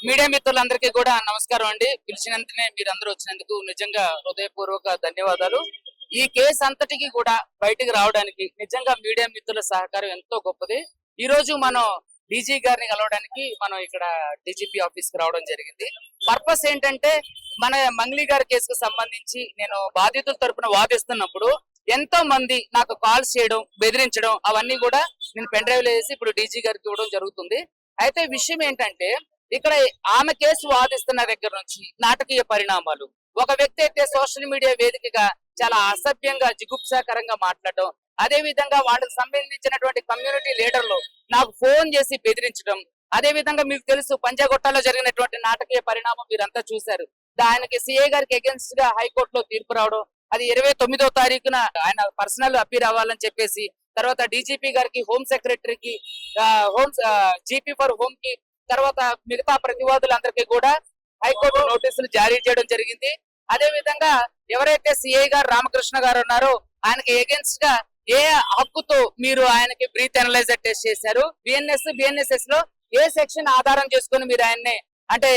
Media మిత్రులందరికీ కూడా నమస్కారం అండి. పిలిచినందునే మీరందరూ వచ్చినందుకు నిజంగా హృదయపూర్వక ధన్యవాదాలు. ఈ కేసు అంతటికి కూడా బయటకు రావడానికి నిజంగా మీడియా మిత్రుల సహకారం ఎంతో గొప్పది. ఈ రోజు మనం డీజీ గారిని కలవడానికి మనం ఇక్కడ డీజీపీ ఆఫీస్ కి రావడం జరిగింది. పర్పస్ ఏంటంటే మన మంగ్లీ గారి కేసుకు సంబంధించి నేను బాధితుల తరపున వాదిస్తున్నప్పుడు ఎంతో మంది నాకు కాల్స్ చేయడం, బెదిరించడం అవన్నీ కూడా నేను పెన్ డ్రైవ్ లో వేసి ఇప్పుడు డీజీ గారికి ఇవ్వడం జరుగుతుంది. అయితే విషయం ఏంటంటే ఇక్కడ ఆమె కేసు వాదిస్తున్న దగ్గర నుంచి నాటకీయ పరిణామాలు, ఒక వ్యక్తి అయితే సోషల్ మీడియా వేదికగా చాలా అసభ్యంగా జిగుప్సాకరంగా మాట్లాడడం, అదే విధంగా వాళ్ళకి సంబంధించినటువంటి కమ్యూనిటీ లీడర్లు నాకు ఫోన్ చేసి బెదిరించడం, అదే విధంగా మీకు తెలుసు పంజాగుట్టలో జరిగినటువంటి నాటకీయ పరిణామం మీరంతా చూశారు. ఆయనకి సిఐ గారికి అగేన్స్ట్ గా హైకోర్టులో తీర్పు రావడం, అది 29వ తారీఖున ఆయన పర్సనల్ అప్పీల్ అవ్వాలని చెప్పేసి, తర్వాత డీజీపీ గారికి, హోమ్ సెక్రటరీకి, హోమ్ జీపీ ఫర్ హోమ్ కి, తర్వాత మిగతా ప్రతివాదులందరికీ కూడా హైకోర్టు నోటీసులు జారీ చేయడం జరిగింది. అదే విధంగా ఎవరైతే సిఐ గారు రామకృష్ణ గారు ఉన్నారో ఆయనకి ఎగెన్స్ట్ గా ఏ హక్కుతో మీరు ఆయనకి బ్రీత్ అనలైజర్ టెస్ట్ చేశారు, బిఎన్ఎస్ఎస్ లో ఏ సెక్షన్ ఆధారం చేసుకుని మీరు ఆయన్ని అంటే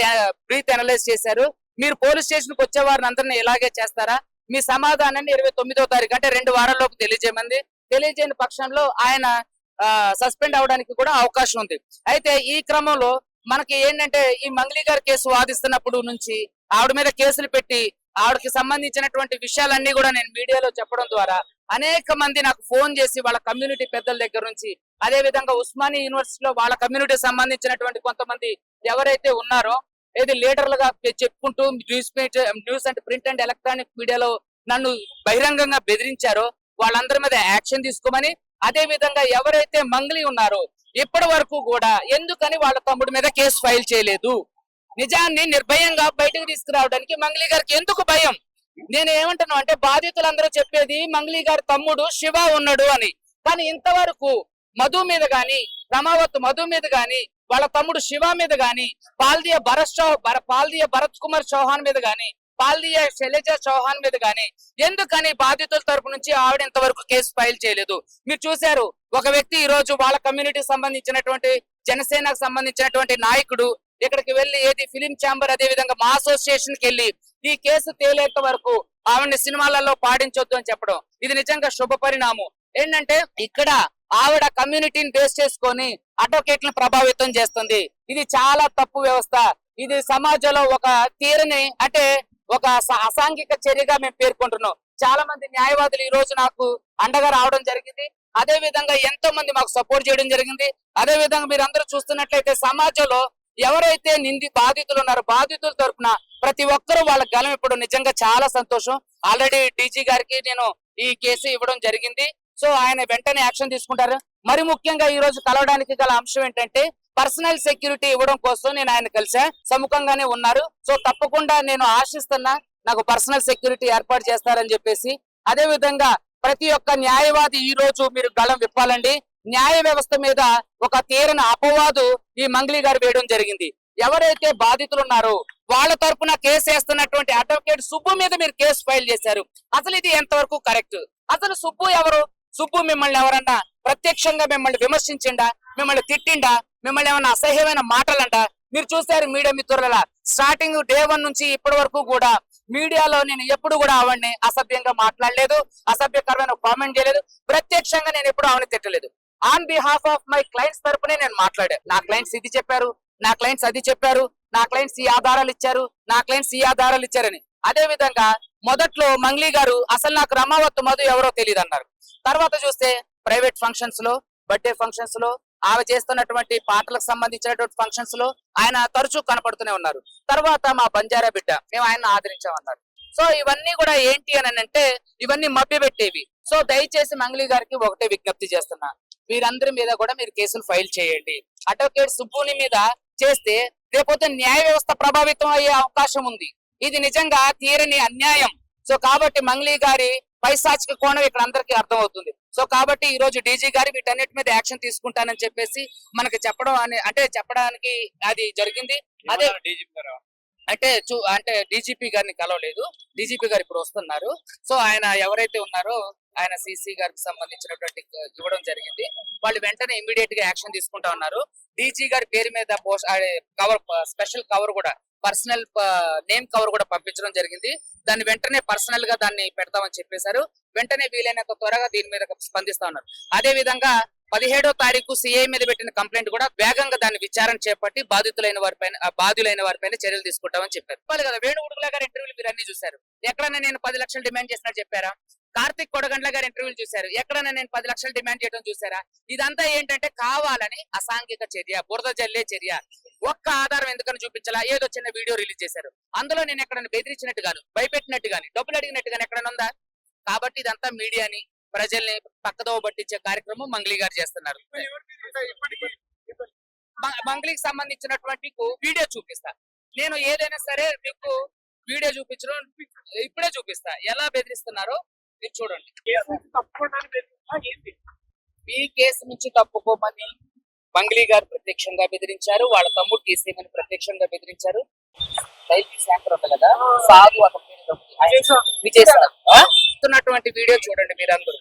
బ్రీత్ అనలైజ్ చేశారు, మీరు పోలీస్ స్టేషన్ కు వచ్చే వారిని అందరినీ ఇలాగే చేస్తారా, మీ సమాధానాన్ని 29వ తారీఖు అంటే 2 వారాల్లోపు తెలియజేయమంది. తెలియజేయని పక్షంలో ఆయన సస్పెండ్ అవడానికి కూడా అవకాశం ఉంది. అయితే ఈ క్రమంలో మనకి ఏంటంటే ఈ మంగ్లీ గారి కేసు వాదిస్తున్నప్పుడు నుంచి ఆవిడ మీద కేసులు పెట్టి ఆవిడకి సంబంధించినటువంటి విషయాలన్నీ కూడా నేను మీడియాలో చెప్పడం ద్వారా అనేక మంది నాకు ఫోన్ చేసి వాళ్ళ కమ్యూనిటీ పెద్దల దగ్గర నుంచి, అదే విధంగా ఉస్మానియా యూనివర్సిటీలో వాళ్ళ కమ్యూనిటీ సంబంధించినటువంటి కొంతమంది ఎవరైతే ఉన్నారో ఏది లీడర్లుగా చెప్పుకుంటూ news and print and electronic మీడియాలో నన్ను బహిరంగంగా బెదిరించారో వాళ్ళందరి మీద యాక్షన్ తీసుకోమని, అదే విధంగా ఎవరైతే మంగ్లీ ఉన్నారో ఇప్పటి వరకు కూడా ఎందుకని వాళ్ళ తమ్ముడి మీద కేసు ఫైల్ చేయలేదు, నిజాన్ని నిర్భయంగా బయటకు తీసుకురావడానికి మంగ్లీ గారికి ఎందుకు భయం? నేను ఏమంటున్నా అంటే బాధితులందరూ చెప్పేది మంగ్లీ గారి తమ్ముడు శివ ఉన్నాడు అని, కానీ ఇంతవరకు మధు మీద గాని, రమావత్ మధు మీద గాని, వాళ్ళ తమ్ముడు శివ మీద గాని, పాల్దియ భరత్ కుమార్ చౌహాన్ మీద గాని, పాల్దియ శైలజ చౌహాన్ మీద గాని ఎందుకని బాధితుల తరపు నుంచి ఆవిడ ఇంతవరకు కేసు ఫైల్ చేయలేదు? మీరు చూశారు, ఒక వ్యక్తి ఈ రోజు వాళ్ళ కమ్యూనిటీకి సంబంధించినటువంటి జనసేనకు సంబంధించినటువంటి నాయకుడు ఇక్కడికి వెళ్లి ఏది ఫిలిం ఛాంబర్, అదే విధంగా మా అసోసియేషన్ కి వెళ్లి ఈ కేసు తేలేంత వరకు ఆవిడని సినిమాలలో పాడించొద్దు అని చెప్పడం, ఇది నిజంగా శుభ పరిణామం. ఏంటంటే ఇక్కడ ఆవిడ కమ్యూనిటీని బేస్ చేసుకొని అడ్వకేట్లను ప్రభావితం చేస్తుంది. ఇది చాలా తప్పు వ్యవస్థ. ఇది సమాజంలో ఒక తీరని అంటే ఒక అసాంఘిక చర్యగా మేము పేర్కొంటున్నాం. చాలా మంది న్యాయవాదులు ఈ రోజు నాకు అండగా రావడం జరిగింది. అదే విధంగా ఎంతో మంది మాకు సపోర్ట్ చేయడం జరిగింది. అదే విధంగా మీరు అందరూ చూస్తున్నట్లయితే సమాజంలో ఎవరైతే బాధితులు ఉన్నారో బాధితుల తరపున ప్రతి ఒక్కరూ వాళ్ళ గలం ఇప్పుడు నిజంగా చాలా సంతోషం. ఆల్రెడీ డీజీ గారికి నేను ఈ కేసు ఇవ్వడం జరిగింది. సో ఆయన వెంటనే యాక్షన్ తీసుకుంటారు. మరి ముఖ్యంగా ఈ రోజు కలవడానికి గల అంశం ఏంటంటే పర్సనల్ సెక్యూరిటీ ఇవ్వడం కోసం నేను ఆయన కలిసా, సముఖంగానే ఉన్నారు. సో తప్పకుండా నేను ఆశిస్తున్నా నాకు పర్సనల్ సెక్యూరిటీ ఏర్పాటు చేస్తారని చెప్పేసి. అదే విధంగా ప్రతి ఒక్క న్యాయవాది ఈ రోజు మీరు గళం విప్పాలండి. న్యాయ వ్యవస్థ మీద ఒక తీరని అపవాదు ఈ మంగ్లీ గారు వేయడం జరిగింది. ఎవరైతే బాధితులు ఉన్నారో వాళ్ళ తరపున కేసు వేస్తున్నటువంటి అడ్వకేట్ సుబ్బు మీద మీరు కేసు ఫైల్ చేశారు. అసలు ఇది ఎంతవరకు కరెక్ట్? అసలు సుబ్బు ఎవరు? సుబ్బు మిమ్మల్ని ఎవరన్నా ప్రత్యక్షంగా మిమ్మల్ని విమర్శించిండా, మిమ్మల్ని తిట్టిండా, మిమ్మల్ని ఏమన్నా అసహ్యమైన మాటలంట? మీరు చూసారు మీడియా మిత్రుల స్టార్టింగ్ డే 1 నుంచి ఇప్పటి వరకు కూడా మీడియాలో నేను ఎప్పుడు కూడా ఆవిడ్ని అసభ్యంగా మాట్లాడలేదు, అసభ్యకరమైన కామెంట్ చేయలేదు. ప్రత్యక్షంగా నేను ఎప్పుడు ఆవిడని తిట్టలేదు. On behalf of my clients తరపునే నేను మాట్లాడా. నా క్లయింట్స్ ఇది చెప్పారు, నా క్లయింట్స్ అది చెప్పారు, నా క్లయింట్స్ ఈ ఆధారాలు ఇచ్చారు, నా క్లయింట్స్ ఈ ఆధారాలు ఇచ్చారని. అదే విధంగా మొదట్లో మంగ్లీ గారు అసలు నాకు రమావత్ మధు ఎవరో తెలియదు అన్నారు. తర్వాత చూస్తే ప్రైవేట్ ఫంక్షన్స్ లో, బర్త్డే ఫంక్షన్స్ లో, ఆమె చేస్తున్నటువంటి పాటలకు సంబంధించినటువంటి ఫంక్షన్స్ లో ఆయన తరచూ కనపడుతూనే ఉన్నారు. తర్వాత మా బంజారా బిడ్డ మేము ఆయన ఆదరించామన్నారు. సో ఇవన్నీ కూడా ఏంటి అని అంటే ఇవన్నీ మభ్యపెట్టేవి. సో దయచేసి మంగ్లీ గారికి ఒకటే విజ్ఞప్తి చేస్తున్నా, వీరందరి మీద కూడా మీరు కేసులు ఫైల్ చేయండి. అడ్వకేట్ సుబ్బుని మీద చేస్తే రేపొద్దు న్యాయ వ్యవస్థ ప్రభావితం అయ్యే అవకాశం ఉంది. ఇది నిజంగా తీరని అన్యాయం. సో కాబట్టి మంగ్లీ గారి పైశాచిక కోణం ఇక్కడ అందరికీ అర్థం అవుతుంది. సో కాబట్టి ఈ రోజు డీజీ గారి వీటన్నిటి మీద యాక్షన్ తీసుకుంటానని చెప్పేసి మనకి చెప్పడం అంటే చెప్పడానికి అది జరిగింది. అదే అంటే డీజీపీ గారిని కలవలేదు. డీజీపీ గారు ఇప్పుడు వస్తున్నారు. సో ఆయన ఎవరైతే ఉన్నారో ఆయన సిసి గారికి సంబంధించినటువంటి ఇవ్వడం జరిగింది. వాళ్ళు వెంటనే ఇమీడియట్ గా యాక్షన్ తీసుకుంటా ఉన్నారు. డీజీ గారి పేరు మీద కవర్, స్పెషల్ కవర్ కూడా, పర్సనల్ నేమ్ కవర్ కూడా పంపించడం జరిగింది. దాన్ని వెంటనే పర్సనల్ గా దాన్ని పెడతామని చెప్పేశారు. వెంటనే వీలైనంత త్వరగా దీని మీద స్పందిస్తా ఉన్నారు. అదే విధంగా 17వ తారీఖు సిఐ మీద పెట్టిన కంప్లైంట్ కూడా వేగంగా దాన్ని విచారణ చేపట్టి బాధితులైన వారిపైన చర్యలు తీసుకుంటామని చెప్పారు. వాళ్ళు కదా వేణుగుడుగుల గారి ఇంటర్వ్యూలు మీరు అన్ని చూశారు. ఎక్కడైనా నేను 10 లక్షలు డిమాండ్ చేసినట్టు చెప్పారా? కార్తిక్ కొడగండ్ల గారి ఇంటర్వ్యూలు చూశారు. ఎక్కడైనా నేను 10 లక్షలు డిమాండ్ చేయడం చూసారా? ఇదంతా ఏంటంటే కావాలని అసాంఘిక చర్య, బురద జల్లే చర్య. ఒక్క ఆధారం ఎందుకని చూపించాలా? ఏదో చిన్న వీడియో రిలీజ్ చేశారు. అందులో నేను ఎక్కడైనా బెదిరించినట్టు గాను, భయపెట్టినట్టు గాని, డబ్బులు అడిగినట్టు గాని ఎక్కడైనా ఉందా? కాబట్టి ఇదంతా మీడియాని, ప్రజల్ని పక్కదోవ పట్టించే కార్యక్రమం మంగ్లీ గారు చేస్తున్నారు. మంగ్లీకి సంబంధించినటువంటి మీకు వీడియో చూపిస్తా. నేను ఏదైనా సరే మీకు వీడియో చూపించడం ఇప్పుడే చూపిస్తా. ఎలా బెదిరిస్తున్నారో మీరు చూడండి. మీ కేసు నుంచి తప్పుకోమని మంగ్లీ గారు ప్రత్యక్షంగా బెదిరించారు. వాళ్ళ తమ్ముడు తీసేయమని ప్రత్యక్షంగా బెదిరించారు. శాంకర్ ఉంది కదా, సాగు విజయసాగుతున్నటువంటి వీడియో చూడండి మీరందరూ.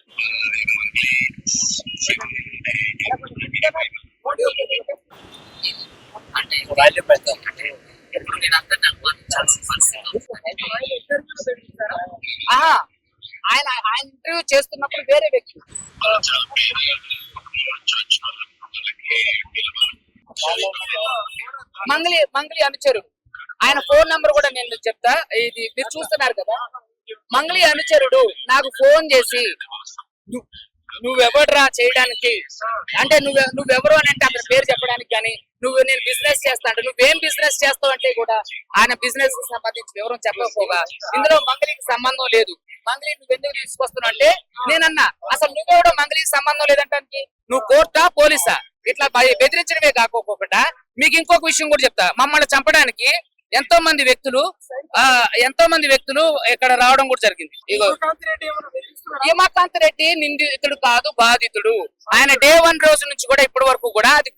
ఆయన ఇంటర్వ్యూ చేస్తున్నప్పుడు వేరే వ్యక్తి మంగ్లీ అనుచరుడు, ఆయన ఫోన్ నంబర్ కూడా నేను చెప్తా. ఇది మీరు చూస్తున్నారు కదా, మంగ్లీ అనుచరుడు నాకు ఫోన్ చేసి నువ్వెవడ్రా చేయడానికి అంటే నువ్వెవరు అని అంటే అతని పేరు చెప్పడానికి కానీ, నేను బిజినెస్ చేస్తా అంటే నువ్వేం బిజినెస్ చేస్తావు అంటే కూడా ఆయన బిజినెస్ కి సంబంధించి వివరం చెప్పకపోగా ఇందులో మంగ్లీకి సంబంధం లేదు. మంగ్లీ నువ్వెందుకు తీసుకొస్తున్నావు అంటే నేనన్నా అసలు నువ్వెవడో మంగ్లీకి సంబంధం లేదంటానికి నువ్వు కోర్టా పోలీసా? ఇట్లా బెదిరించడమే కాకోకుండా మీకు ఇంకొక విషయం కూడా చెప్తా. మమ్మల్ని చంపడానికి ఎంతో మంది వ్యక్తులు ఇక్కడ రావడం కూడా జరిగింది. హిమకాంత్ రెడ్డి నిందితుడు కాదు, బాధితుడు. ఆయన డే 1 రోజు నుంచి కూడా ఇప్పటి వరకు కూడా అది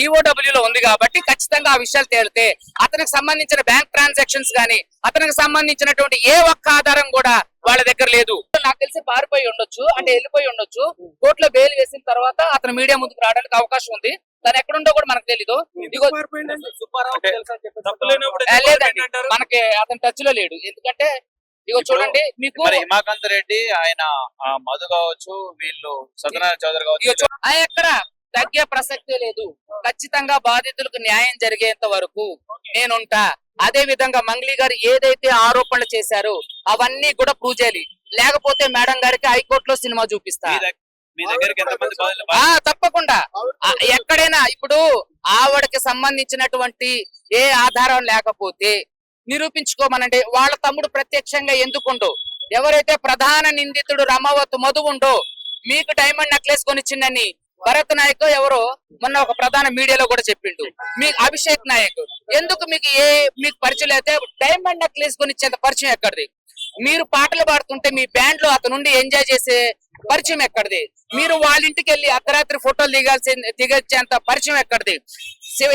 EOW లో ఉంది కాబట్టి ఖచ్చితంగా ఆ విషయాలు తేలితే అతనికి సంబంధించిన బ్యాంక్ ట్రాన్సాక్షన్స్ గానీ, అతనికి సంబంధించినటువంటి ఏ ఒక్క ఆధారం కూడా వాళ్ళ దగ్గర లేదు. నాకు తెలిసి పారిపోయి ఉండొచ్చు, అంటే వెళ్ళిపోయి ఉండొచ్చు. కోర్టులో బెయిల్ వేసిన తర్వాత అతను మీడియా ముందుకు రావడానికి అవకాశం ఉంది. తను ఎక్కడుండో కూడా మనకు తెలీదు. లేదండి, మనకి అతను టచ్ లో లేడు. ఎందుకంటే ఇగో చూడండి మీకు హిమకాంత్ రెడ్డి, ఆయన మధు కావచ్చు, వీళ్ళు సత్యనారాయణ చౌదరి కావచ్చు, ఎక్కడ తగ్గే ప్రసక్తే లేదు. ఖచ్చితంగా బాధితులకు న్యాయం జరిగేంత వరకు నేనుంటా. అదే విధంగా మంగ్లీ గారు ఏదైతే ఆరోపణలు చేశారో అవన్నీ కూడా ప్రూవ్ చేయాలి. లేకపోతే మేడం గారికి హైకోర్టులో సినిమా చూపిస్తా. తప్పకుండా ఎక్కడైనా ఇప్పుడు ఆవిడకి సంబంధించినటువంటి ఏ ఆధారం లేకపోతే నిరూపించుకోమనండి. వాళ్ళ తమ్ముడు ప్రత్యక్షంగా ఎందుకుండో, ఎవరైతే ప్రధాన నిందితుడు రమావత్ మధు ఉండో మీకు డైమండ్ నెక్లెస్ కొనిచ్చిందని భరత్ నాయక్ ఎవరో మొన్న ఒక ప్రధాన మీడియాలో కూడా చెప్పిండు. మీ అభిషేక్ నాయక్ ఎందుకు మీకు పరిచయం అయితే డైమండ్ నెక్లెస్ కొనిచ్చేంత పరిచయం ఎక్కడిది? మీరు పాటలు పాడుతుంటే మీ బ్యాండ్ లో అతనుండి ఎంజాయ్ చేసే పరిచయం ఎక్కడిది? మీరు వాళ్ళ ఇంటికి వెళ్ళి అర్ధరాత్రి ఫోటోలు దిగొచ్చేంత పరిచయం ఎక్కడిది?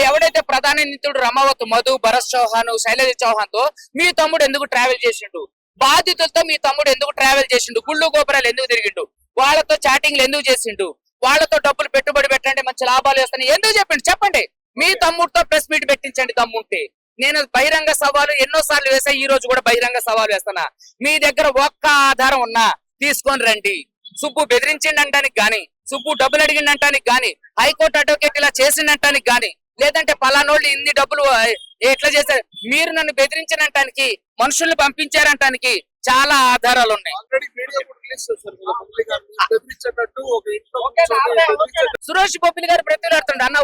ఎవడైతే ప్రధాన నిందితుడు రమావత్ మధు, భరత్ చౌహాన్, శైలజ చౌహాన్ తో మీ తమ్ముడు ఎందుకు ట్రావెల్ చేసిండు? బాధితులతో మీ తమ్ముడు ఎందుకు ట్రావెల్ చేసిండు? గుళ్ళు గోపురాలు ఎందుకు తిరిగిండు? వాళ్ళతో చాటింగ్లు ఎందుకు చేసిండు? వాళ్ళతో డబ్బులు పెట్టుబడి పెట్టండి, మంచి లాభాలు వేస్తాను ఎందుకు చెప్పండి. మీ తమ్ముడితో ప్రెస్ మీట్ పెట్టించండి దమ్ముంటే. నేను బహిరంగ సవాలు ఎన్నో సార్లు వేసా, ఈ రోజు కూడా బహిరంగ సవాలు వేస్తున్నా. మీ దగ్గర ఒక్క ఆధారం ఉన్నా తీసుకొని రండి. సుబ్బు బెదిరించిండి అంటానికి గాని, సుబ్బు డబ్బులు అడిగిండి అంటానికి గాని, హైకోర్టు అడ్వకేట్ ఇలా చేసిండంటానికి గాని, లేదంటే పలానోళ్ళు ఇన్ని డబ్బులు ఎట్లా చేశారు, మీరు నన్ను బెదిరించినంటానికి, మనుషుల్ని పంపించారంటానికి చాలా ఆధారాలు ఉన్నాయి. సురేష్ బొబ్బిలి గారు ప్రతిలాడుతుండే అన్న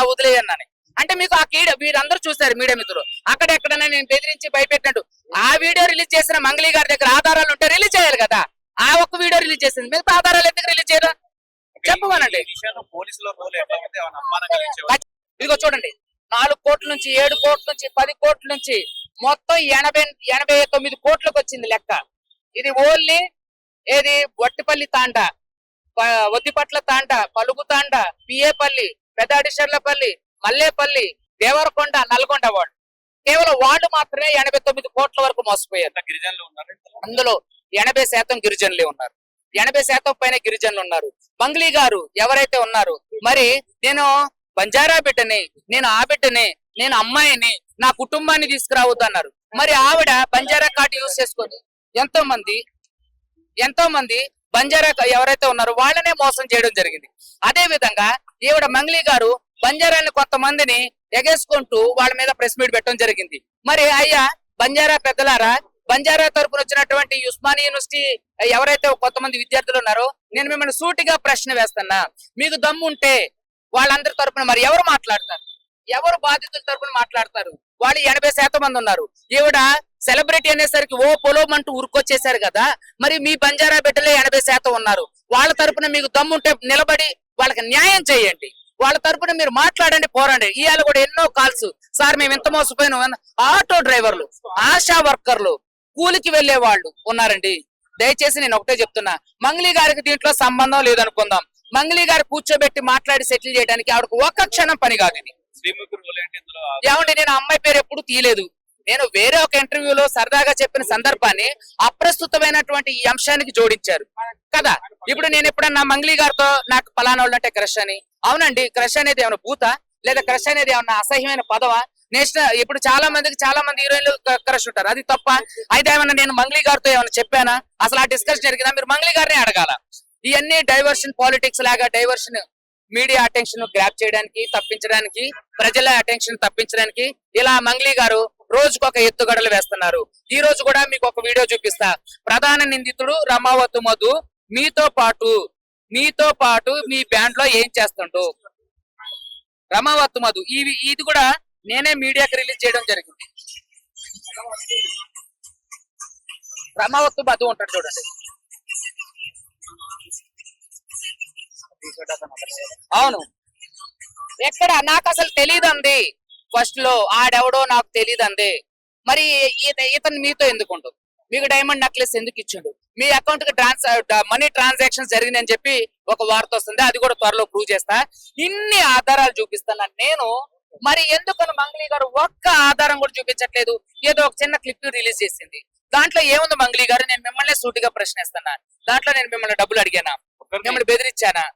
వదిలేయన్నాని. అంటే మీకు ఆ వీరందరూ చూశారు మీడియా మిత్రులు. అక్కడెక్కడైనా నేను బెదిరించి భయపెట్టినట్టు ఆ వీడియో రిలీజ్ చేసిన మంగ్లీ గారి దగ్గర ఆధారాలు ఉంటే రిలీజ్ చేయాలి కదా. ఆ ఒక్క వీడియో రిలీజ్ చేసింది, మిగతా ఆధారాలు ఎందుకు రిలీజ్ చేయరా చెప్పమనండి. ఇదిగో చూడండి, 4 కోట్ల నుంచి 7 కోట్ల నుంచి 10 కోట్ల నుంచి మొత్తం 89 కోట్లకు వచ్చింది లెక్క. ఇది ఓన్లీ ఏది వట్టిపల్లి తాండా, వద్దిపట్ల తాండా, పలుగు తాండా, పిఏపల్లి, పెదాడిషర్లపల్లి, మల్లేపల్లి, దేవరకొండ, నల్గొండ వార్డు కేవలం వాళ్ళు మాత్రమే 89 కోట్ల వరకు మోసపోయారు. ఎంత గిరిజనులు ఉన్నారు ఇందులో? అందులో 80% గిరిజనులే ఉన్నారు. 80% పైన గిరిజనులు ఉన్నారు. మంగ్లీ గారు ఎవరైతే ఉన్నారు, మరి నేను బంజారా బిడ్డని, నేను ఆ బిడ్డని, నేను అమ్మాయిని, నా కుటుంబాన్ని తీసుకురావద్దు అన్నారు. మరి ఆవిడ బంజారా కార్డు యూజ్ చేసుకొని ఎంతో మంది బంజారా ఎవరైతే ఉన్నారో వాళ్ళనే మోసం చేయడం జరిగింది. అదే విధంగా ఈవిడ మంగ్లీ గారు బంజారాని కొంతమందిని ఎగేసుకుంటూ వాళ్ళ మీద ప్రెస్ మీట్ పెట్టడం జరిగింది. మరి అయ్యా బంజారా పెద్దలారా, బంజారా తరపున వచ్చినటువంటి ఉస్మానియా యూనివర్సిటీ ఎవరైతే కొంతమంది విద్యార్థులు ఉన్నారో, నేను మిమ్మల్ని సూటిగా ప్రశ్న వేస్తున్నా. మీకు దమ్ము ఉంటే వాళ్ళందరి తరపున మరి ఎవరు మాట్లాడతారు? ఎవరు బాధితుల తరపున మాట్లాడతారు? వాళ్ళు 80% మంది ఉన్నారు. ఈవిడ సెలబ్రిటీ అనేసరికి ఓ పొలోమంటూ ఉరుకొచ్చేసారు కదా. మరి మీ బంజారా బిడ్డలే 80% ఉన్నారు. వాళ్ళ తరపున మీకు దమ్ముంటే నిలబడి వాళ్ళకి న్యాయం చేయండి. వాళ్ళ తరపున మీరు మాట్లాడండి, పోరండి. ఇవాళ కూడా ఎన్నో కాల్స్, సార్ మేము ఎంత మోసపోయినాం. ఆటో డ్రైవర్లు, ఆశా వర్కర్లు, కూలికి వెళ్లే వాళ్ళు ఉన్నారండి. దయచేసి నేను ఒకటే చెప్తున్నా, మంగ్లీ గారికి దీంట్లో సంబంధం లేదనుకుందాం. మంగ్లీ గారు కూర్చోబెట్టి మాట్లాడి సెటిల్ చేయడానికి ఆవిడకు ఒక్క క్షణం పని కాదు ఇది. శ్రీముఖి రోల్ ఏంటి ఇందులో? ఏమంటే నేను అమ్మాయి పేరు ఎప్పుడు తీయలేదు. నేను వేరే ఒక ఇంటర్వ్యూలో సరదాగా చెప్పిన సందర్భాన్ని అప్రస్తుతమైనటువంటి ఈ అంశానికి జోడించారు కదా. ఇప్పుడు నేను ఎప్పుడన్నా మంగ్లీ గారితో నాకు పలానా వాళ్ళు అంటే క్రష్ అని, అవునండి, క్రష్ అనేది ఏమైనా భూత, లేదా క్రష్ అనేది ఏమన్నా అసహ్యమైన పదవా? ఇప్పుడు చాలా మంది హీరోయిన్లు క్రష్ ఉంటారు, అది తప్ప? అయితే ఏమన్నా నేను మంగ్లీ గారితో ఏమైనా చెప్పానా? అసలు ఆ డిస్కషన్ జరిగిందా? మీరు మంగ్లీ గారిని అడగాల. ఇవన్నీ డైవర్షన్ పాలిటిక్స్ లాగా, డైవర్షన్ మీడియా అటెన్షన్ గ్రాప్ చేయడానికి, తప్పించడానికి, ప్రజల అటెన్షన్ తప్పించడానికి ఇలా మంగ్లీ గారు రోజుకొక ఎత్తుగడలు వేస్తున్నారు. ఈ రోజు కూడా మీకు ఒక వీడియో చూపిస్తా. ప్రధాన నిందితుడు రమావతు మధు మీతో పాటు మీ బ్యాండ్ లో ఏం చేస్తుండు? రమావతు మధు ఇది కూడా నేనే మీడియాకి రిలీజ్ చేయడం జరిగింది. రమావతు మధు ఉంటాడు చూడండి. అవును, ఎక్కడ నాకు అసలు తెలియదండి. ఫస్ట్ లో ఆడెవడో నాకు తెలియదండి. మరి ఇతను మీతో ఎందుకు ఉంటుంది? మీకు డైమండ్ నెక్లెస్ ఎందుకు ఇచ్చిండు? మీ అకౌంట్ కి మనీ ట్రాన్సాక్షన్ జరిగిందని చెప్పి ఒక వార్త వస్తుంది, అది కూడా త్వరలో ప్రూవ్ చేస్తా. ఇన్ని ఆధారాలు చూపిస్తాను నేను. మరి ఎందుకని మంగ్లీ గారు ఒక్క ఆధారం కూడా చూపించట్లేదు? ఏదో ఒక చిన్న క్లిప్ రిలీజ్ చేసింది. దాంట్లో ఏముంది మంగ్లీ గారు? నేను మిమ్మల్ని సూటిగా ప్రశ్నిస్తున్నా. దాంట్లో నేను మిమ్మల్ని డబ్బులు అడిగానా? మిమ్మల్ని బెదిరించానా?